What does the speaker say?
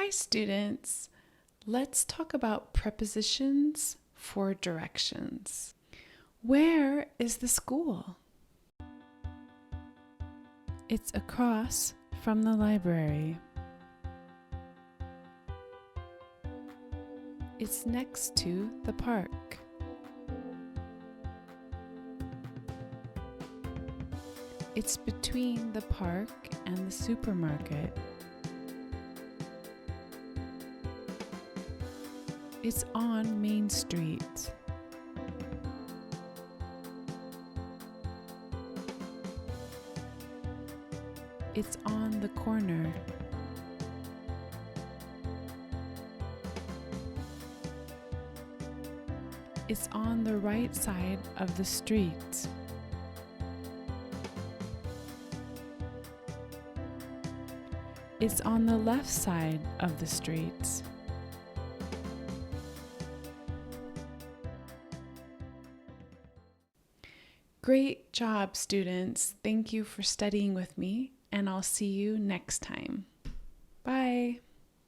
Hi, students. Let's talk about prepositions for directions. Where is the school? It's across from the library. It's next to the park. It's between the park and the supermarket. It's on Main Street. It's on the corner. It's on the right side of the street. It's on the left side of the street. Great job, students. Thank you for studying with me, and I'll see you next time. Bye.